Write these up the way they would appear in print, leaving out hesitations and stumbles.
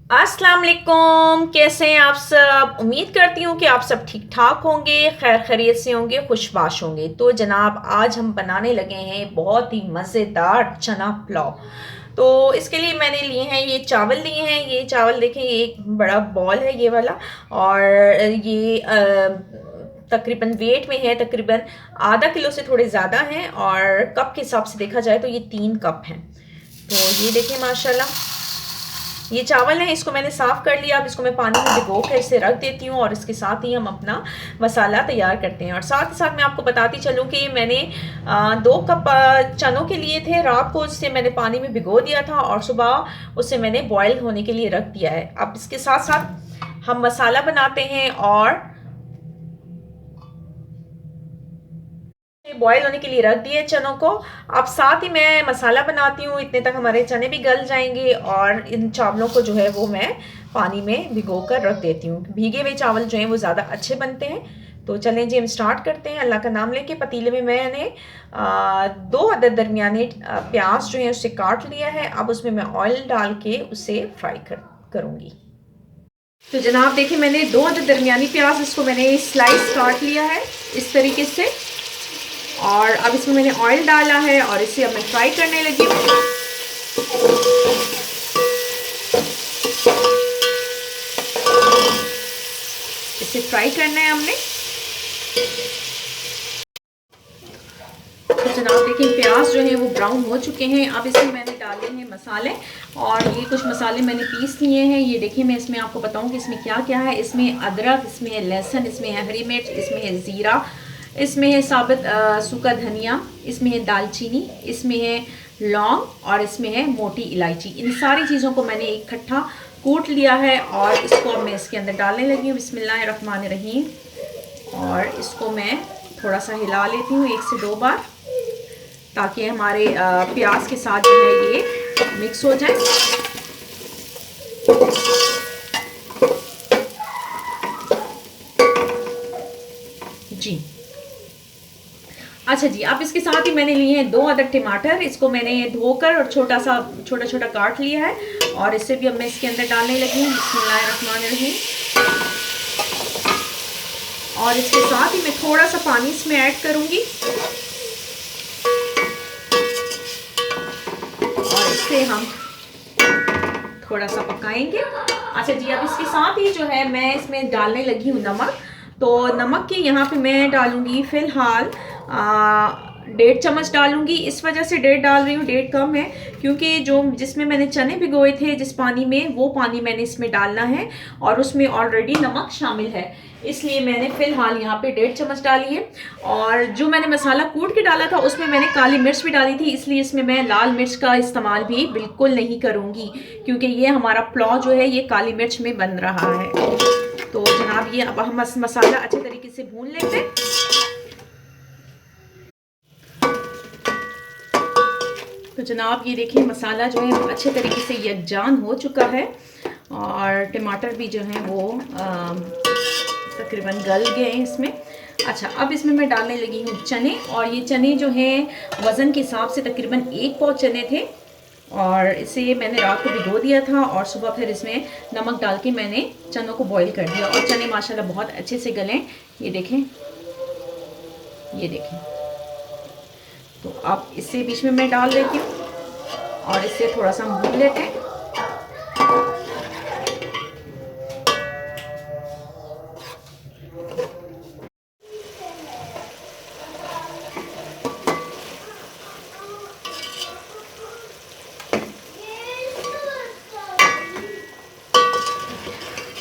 अस्सलाम वालेकुम। कैसे हैं आप सब? उम्मीद करती हूँ कि आप सब ठीक ठाक होंगे, खैर खैरियत से होंगे, खुशबाश होंगे। तो जनाब आज हम बनाने लगे हैं बहुत ही मज़ेदार चना पुलाव। तो इसके लिए मैंने लिए हैं, ये चावल लिए हैं। ये चावल देखें, ये एक बड़ा बॉल है ये वाला। और ये तकरीबन वेट में है, तकरीबन आधा किलो से थोड़े ज़्यादा हैं। और कप के हिसाब से देखा जाए तो ये 3 कप हैं। तो ये देखें माशाल्लाह, ये चावल है, इसको मैंने साफ कर लिया। अब इसको मैं पानी में भिगो कर इसे रख देती हूँ और इसके साथ ही हम अपना मसाला तैयार करते हैं। और साथ ही साथ मैं आपको बताती चलूँ कि मैंने 2 कप चनों के लिए थे। रात को उससे मैंने पानी में भिगो दिया था और सुबह उसे मैंने बॉयल होने के लिए रख दिया है। अब इसके साथ साथ हम मसाला बनाते हैं और बॉयल होने के लिए रख दिए चनों को। अब साथ ही मैं मसाला बनाती हूँ, इतने तक हमारे चने भी गल जाएंगे। और इन चावलों को जो है वो मैं पानी में भिगो कर रख देती हूँ। भीगे हुए चावल जो हैं वो ज़्यादा अच्छे बनते हैं। तो चलें जी, हम स्टार्ट करते हैं। अल्लाह का नाम लेके पतीले में मैंने 2 अदद दरमियाने प्याज जो है उसे काट लिया है। अब उसमें मैं ऑयल डाल के उसे फ्राई करूँगी। तो जनाब देखिए, मैंने 2 अदद दरमियानी प्याज, इसको मैंने स्लाइस काट लिया है इस तरीके से। और अब इसमें मैंने ऑयल डाला है और इसे अब मैं फ्राई करने लगी हूँ। इसे फ्राई करना है हमने। तो जनाब देखिए, प्याज जो है वो ब्राउन हो चुके हैं। अब इसमें मैंने डाले हैं मसाले। और ये कुछ मसाले मैंने पीस लिए हैं। ये देखिए, मैं इसमें आपको बताऊं कि इसमें क्या क्या है। इसमें अदरक, इसमें है लहसुन, इसमें है हरी मिर्च, इसमें है ज़ीरा, इसमें है साबित सूखा धनिया, इसमें है दालचीनी, इसमें है लौंग और इसमें है मोटी इलायची। इन सारी चीज़ों को मैंने इकट्ठा कूट लिया है और इसको अब मैं इसके अंदर डालने लगी हूँ। बिस्मिल्लाहिर्रहमानिर्रहीम। और इसको मैं थोड़ा सा हिला लेती हूँ 1 से 2 बार, ताकि हमारे प्याज के साथ जो है ये मिक्स हो जाए। जी अच्छा जी, अब इसके साथ ही मैंने लिए हैं 2 अदद टमाटर। इसको मैंने धोकर और छोटा छोटा काट लिया है। और इससे भी अब मैं इसके अंदर डालने लगी हूँ। बिस्मिल्लाहिर्रहमानिर्रहीम। और इसके साथ ही मैं थोड़ा सा पानी इसमें ऐड करूँगी और इससे हम थोड़ा सा पकाएंगे। अच्छा जी, अब इसके साथ ही जो है मैं इसमें डालने लगी हूँ नमक। तो नमक की यहाँ पे मैं डालूंगी फ़िलहाल 1.5 चम्मच डालूंगी। इस वजह से 1.5 डाल रही हूँ, 1.5 कम है, क्योंकि जो जिसमें मैंने चने भिगोए थे जिस पानी में, वो पानी मैंने इसमें डालना है और उसमें ऑलरेडी नमक शामिल है। इसलिए मैंने फ़िलहाल यहाँ पे 1.5 चम्मच डाली है। और जो मैंने मसाला कूट के डाला था उसमें मैंने काली मिर्च भी डाली थी, इसलिए इसमें मैं लाल मिर्च का इस्तेमाल भी बिल्कुल नहीं करूँगी, क्योंकि ये हमारा पुलाव जो है ये काली मिर्च में बन रहा है। तो जनाब ये अब हम मसाला अच्छे तरीके से भून लेते हैं। तो जनाब ये देखिए, मसाला जो है अच्छे तरीके से यकजान हो चुका है और टमाटर भी जो है वो तकरीबन गल गए हैं इसमें। अच्छा, अब इसमें मैं डालने लगी हूँ चने। और ये चने जो हैं वज़न के हिसाब से तकरीबन 1 पाव चने थे। और इसे मैंने रात को भिगो दिया था और सुबह फिर इसमें नमक डाल के मैंने चनों को बॉईल कर दिया। और चने माशाल्लाह बहुत अच्छे से गले। ये देखें, ये देखें। तो अब इसे बीच में मैं डाल देती हूँ और इससे थोड़ा सा हम भून लेते हैं।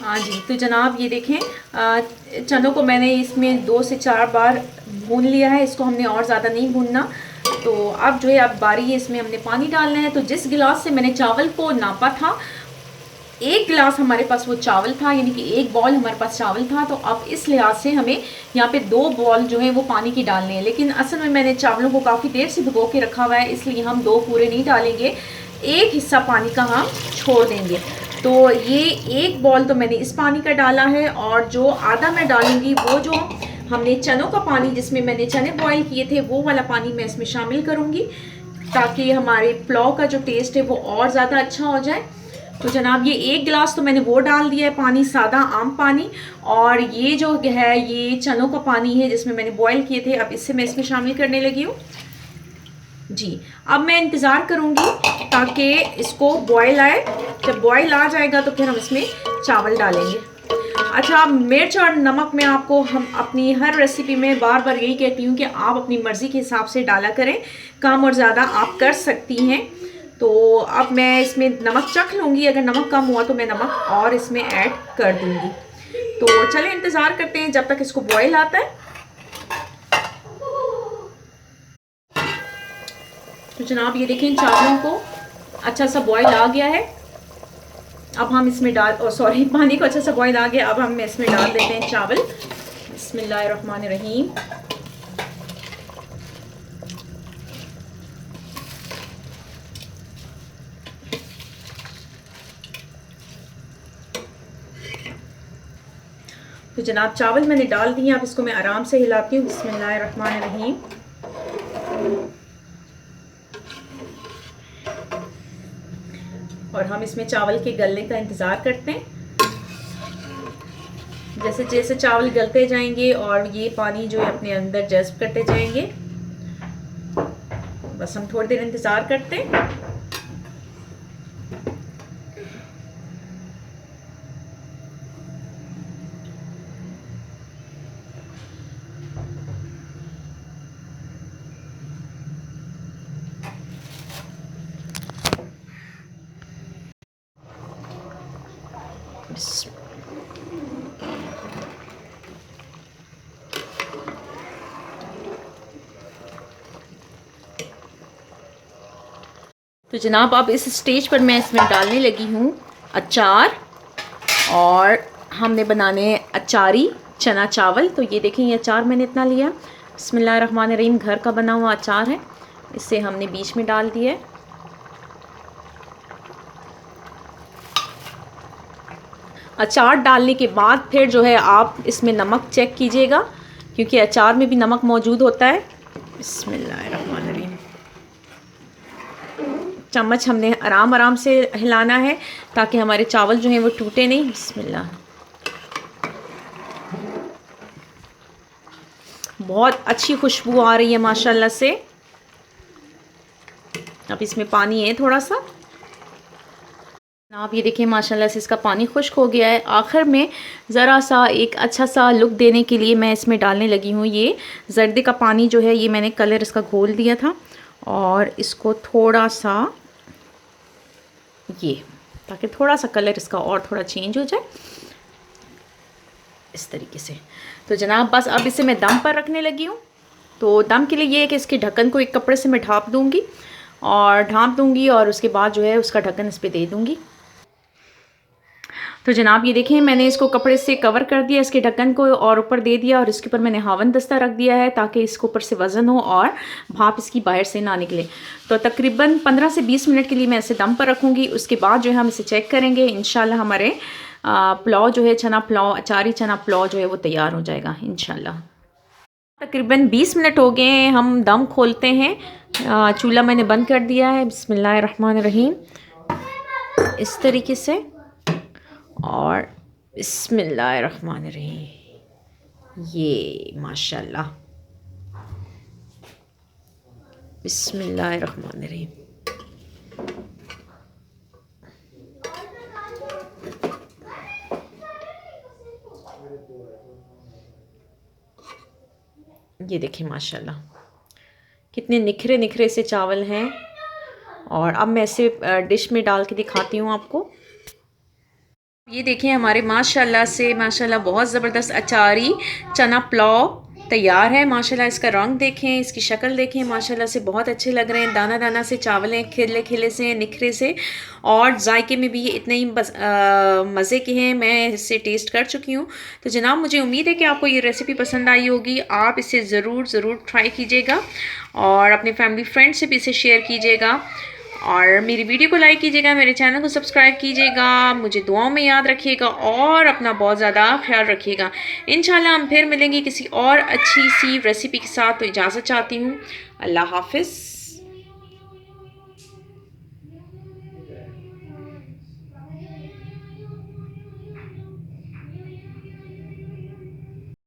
हाँ जी, तो जनाब ये देखें, चनों को मैंने इसमें 2 से 4 बार भून लिया है। इसको हमने और ज़्यादा नहीं भूनना। तो अब जो है, अब बारी है, इसमें हमने पानी डालना है। तो जिस गिलास से मैंने चावल को नापा था, 1 गिलास हमारे पास वो चावल था, यानी कि 1 बॉल हमारे पास चावल था। तो अब इस लिहाज से हमें यहाँ पे 2 बॉल जो है वो पानी की डालने हैं। लेकिन असल में मैंने चावलों को काफ़ी देर से भिगो के रखा हुआ है, इसलिए हम 2 पूरे नहीं डालेंगे, 1 हिस्सा पानी का हम छोड़ देंगे। तो ये 1 बॉल तो मैंने इस पानी का डाला है और जो आधा मैं डालूंगी वो जो हमने चनों का पानी, जिसमें मैंने चने बॉईल किए थे, वो वाला पानी मैं इसमें शामिल करूँगी, ताकि हमारे पुलाव का जो टेस्ट है वो और ज़्यादा अच्छा हो जाए। तो जनाब ये 1 गिलास तो मैंने वो डाल दिया है पानी, सादा आम पानी। और ये जो है ये चनों का पानी है जिसमें मैंने बॉईल किए थे, अब इससे मैं इसमें शामिल करने लगी हूँ जी। अब मैं इंतज़ार करूँगी ताकि इसको बॉईल आए। जब बॉईल आ जाएगा तो फिर हम इसमें चावल डालेंगे। अच्छा, मिर्च और नमक में आपको हम अपनी हर रेसिपी में बार बार यही कहती हूँ कि आप अपनी मर्ज़ी के हिसाब से डाला करें, कम और ज़्यादा आप कर सकती हैं। तो अब मैं इसमें नमक चख लूँगी, अगर नमक कम हुआ तो मैं नमक और इसमें ऐड कर दूँगी। तो चलें इंतज़ार करते हैं जब तक इसको बॉईल आता है। तो जनाब ये देखें चावलों को अच्छा सा बॉईल आ गया है। अब हम इसमें पानी को अच्छा सा बॉईल आ गया। अब हम इसमें डाल देते हैं चावल। बिस्मिल्लाहिर्रहमानिर्रहीम। तो जनाब चावल मैंने डाल दिए, अब इसको मैं आराम से हिलाती हूँ। बिस्मिल्लाहिर्रहमानिर्रहीम। और हम इसमें चावल के गलने का इंतज़ार करते हैं। जैसे जैसे चावल गलते जाएंगे और ये पानी जो है अपने अंदर जज्ब करते जाएंगे, बस हम थोड़ी देर इंतज़ार करते हैं। तो जनाब अब इस स्टेज पर मैं इसमें डालने लगी हूँ अचार, और हमने बनाने हैं अचारी चना चावल। तो ये देखें ये अचार मैंने इतना लिया। बिस्मिल्लाहिर्रहमानिर्रहीम, घर का बना हुआ अचार है, इसे हमने बीच में डाल दिया है। अचार डालने के बाद फिर जो है आप इसमें नमक चेक कीजिएगा, क्योंकि अचार में भी नमक मौजूद होता है। बिस्मिल्लाहिर्रहमानिर्रहीम। चम्मच हमने आराम आराम से हिलाना है ताकि हमारे चावल जो हैं वो टूटे नहीं। बिस्मिल्लाह। बहुत अच्छी खुशबू आ रही है माशाल्लाह से। अब इसमें पानी है थोड़ा सा। आप ये देखिए माशाल्लाह से इसका पानी खुश्क हो गया है। आखिर में ज़रा सा एक अच्छा सा लुक देने के लिए मैं इसमें डालने लगी हूँ ये जर्दे का पानी जो है, ये मैंने कलर इसका घोल दिया था, और इसको थोड़ा सा ये, ताकि थोड़ा सा कलर इसका और थोड़ा चेंज हो जाए इस तरीके से। तो जनाब बस अब इसे मैं दम पर रखने लगी हूँ। तो दम के लिए ये है कि इसके ढक्कन को एक कपड़े से मैं ढाँप दूँगी और उसके बाद जो है उसका ढक्कन इस पर दे दूँगी। तो जनाब ये देखें मैंने इसको कपड़े से कवर कर दिया इसके ढक्कन को, और ऊपर दे दिया, और इसके ऊपर मैंने हावन दस्ता रख दिया है ताकि इसके ऊपर से वज़न हो और भाप इसकी बाहर से ना निकले। तो तकरीबन 15 से 20 मिनट के लिए मैं इसे दम पर रखूँगी। उसके बाद जो है हम इसे चेक करेंगे। इंशाल्लाह हमारे पुलाव जो है चना पुलाव, अचारी चना पुलाव जो है वो तैयार हो जाएगा इंशाल्लाह। तकरीबन 20 मिनट हो गए हैं, हम दम खोलते हैं। चूल्हा मैंने बंद कर दिया है। बिस्मिल्लाहिर्रहमानिर्रहीम, इस तरीके से, और बिस्मिल्लाहिर्रहमानिर्रहीम, ये माशाल्लाह। बिस्मिल्लाहिर्रहमानिर्रहीम। ये देखें माशाल्लाह कितने निखरे निखरे से चावल हैं। और अब मैं इसे डिश में डाल के दिखाती हूँ आपको। ये देखें हमारे माशाल्लाह बहुत ज़बरदस्त अचारी चना पुलाव तैयार है। माशाल्लाह इसका रंग देखें, इसकी शक्ल देखें, माशाल्लाह से बहुत अच्छे लग रहे हैं। दाना दाना से चावल हैं, खिले खिले से, निखरे से, और जायके में भी ये इतने ही मज़े के हैं। मैं इसे टेस्ट कर चुकी हूँ। तो जनाब मुझे उम्मीद है कि आपको ये रेसिपी पसंद आई होगी। आप इसे ज़रूर ट्राई कीजिएगा और अपने फैमिली फ्रेंड से भी इसे शेयर कीजिएगा, और मेरी वीडियो को लाइक कीजिएगा, मेरे चैनल को सब्सक्राइब कीजिएगा, मुझे दुआओं में याद रखिएगा, और अपना बहुत ज़्यादा ख्याल रखिएगा। इंशाल्लाह हम फिर मिलेंगे किसी और अच्छी सी रेसिपी के साथ। तो इजाज़त चाहती हूँ। अल्लाह हाफ़िज़।